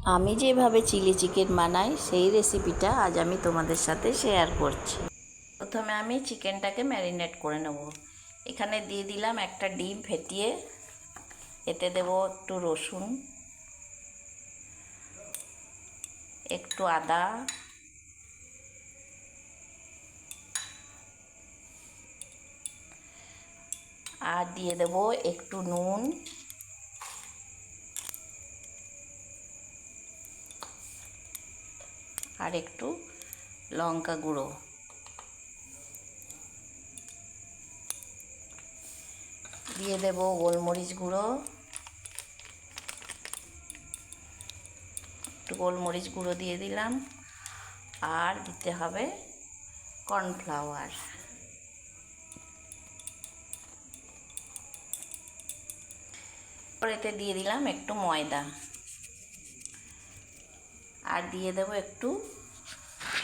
আমি যেভাবে chilli chicken বানাই সেই রেসিপিটা আজ আমি তোমাদের সাথে শেয়ার করছি। প্রথমে আমি চিকেনটাকে ম্যারিনেট করে নেব। এখানে দিয়ে দিলাম একটা ডিম ফেটিয়ে, এতে দেব একটু রসুন, একটু আদা, আর দিয়ে দেব একটু নুন, আর একটু লঙ্কা গুঁড়ো, দিয়ে দেব গোলমরিচ গুঁড়ো, একটু গোলমরিচ গুঁড়ো দিয়ে দিলাম, আর দিতে হবে কর্নফ্লাওয়ার। এতে দিয়ে দিলাম একটু ময়দা, আর দিয়ে দেব একটু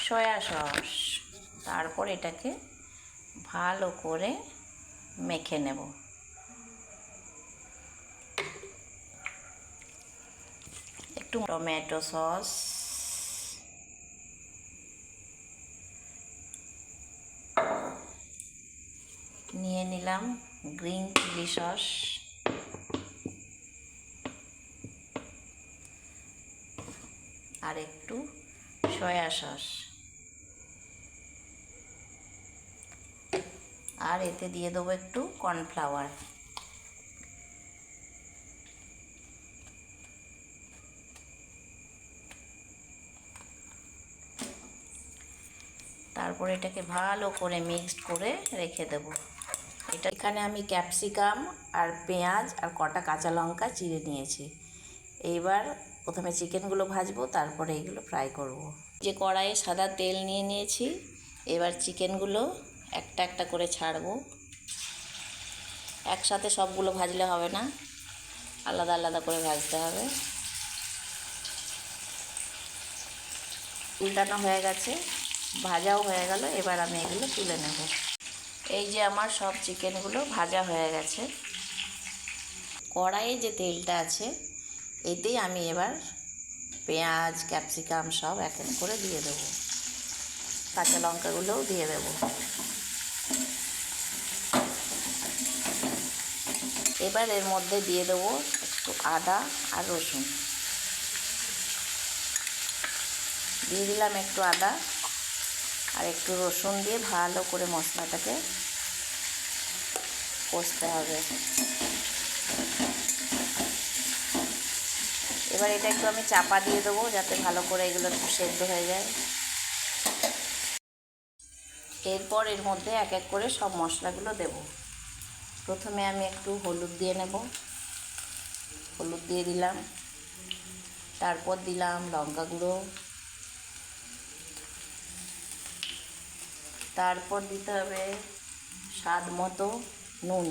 সয়া সস। তারপর এটাকে ভালো করে মেখে নেব। একটু টমেটো সস, নিয়ে নিলাম গ্রিন চিলি সস, আর একটু সয়া সস, আর এতে দিয়ে দেবো একটু কর্নফ্লাওয়ার। তারপর এটাকে ভালো করে মিক্সড করে রেখে দেব। এখানে আমি ক্যাপসিকাম আর পেঁয়াজ আর কটা কাঁচা লঙ্কা চিড়ে নিয়েছি। এইবার প্রথমে চিকেনগুলো ভাজবো, তারপরে এইগুলো ফ্রাই করব। যে কড়াইয়ে সাদা তেল নিয়ে নিয়েছি, এবার চিকেনগুলো একটা একটা করে ছাড়বো। একসাথে সবগুলো ভাজলে হবে না, আলাদা আলাদা করে ভাজতে হবে। উল্টানো হয়ে গেছে, ভাজাও হয়ে গেল। এবার আমি এগুলো তুলে নেব। এই যে আমার সব চিকেনগুলো ভাজা হয়ে গেছে। কড়াইয়ে যে তেলটা আছে, এতেই আমি এবার পেঁয়াজ ক্যাপসিকাম সব এক এক করে দিয়ে দেবো। কাঁচা লঙ্কাগুলোও দিয়ে দেব। এবার এর মধ্যে দিয়ে দেবো একটু আদা আর রসুন। দিয়ে দিলাম একটু আদা আর একটু রসুন দিয়ে ভালো করে মশলাটাকে কষতে হবে। এবার এটা একটু আমি চাপা দিয়ে দেবো, যাতে ভালো করে এগুলো একটু সেদ্ধ হয়ে যায়। এরপর এর মধ্যে এক এক করে সব মশলাগুলো দেব। প্রথমে আমি একটু হলুদ দিয়ে নেব, হলুদ দিয়ে দিলাম। তারপর দিলাম লঙ্কা গুঁড়ো, তারপর দিতে হবে স্বাদ মতো নুন,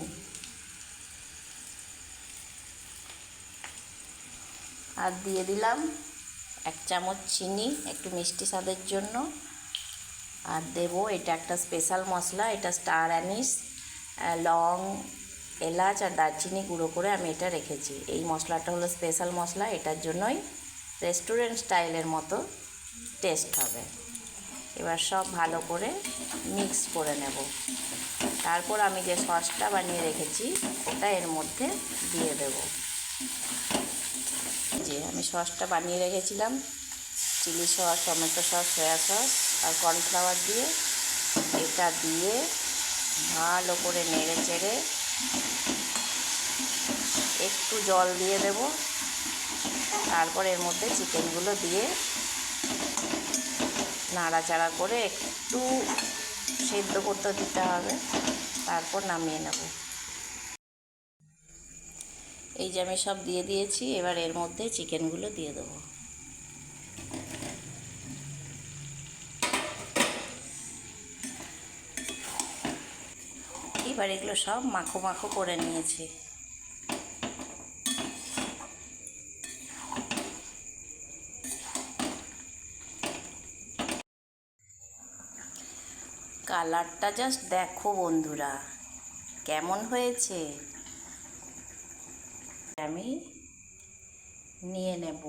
আর দিয়ে দিলাম 1 চামচ চিনি একটু মিষ্টি স্বাদের জন্য। আর দেব, এটা একটা স্পেশাল মশলা, এটা স্টার অ্যানিস, লং, এলাচ আর দারচিনি গুঁড়ো করে আমি এটা রেখেছি। এই মশলাটা হলো স্পেশাল মশলা, এটার জন্যই রেস্টুরেন্ট স্টাইলের মতো টেস্ট হবে। এবার সব ভালো করে মিক্স করে নেব। তারপর আমি যে সসটা বানিয়ে রেখেছি ওটা এর মধ্যে দিয়ে দেব। যে আমি সসটা বানিয়ে রেখেছিলাম, chilli sauce, tomato sauce, soya sauce আর কর্নফ্লাওয়ার দিয়ে, এটা দিয়ে ভালো করে নেড়ে চেড়ে একটু জল দিয়ে দেব। তারপর এর মধ্যে চিকেনগুলো দিয়ে নাড়াচাড়া করে একটু সেদ্ধ করতে দিতে হবে, তারপর নামিয়ে নেব। এই যে আমি সব দিয়ে দিয়েছি, এবার এর মধ্যে চিকেনগুলো দিয়ে দেবো। এবার এগুলো সব মাখো মাখো করে নিয়েছি। কালারটা জাস্ট দেখো বন্ধুরা, কেমন হয়েছে। আমি নিয়ে নেব।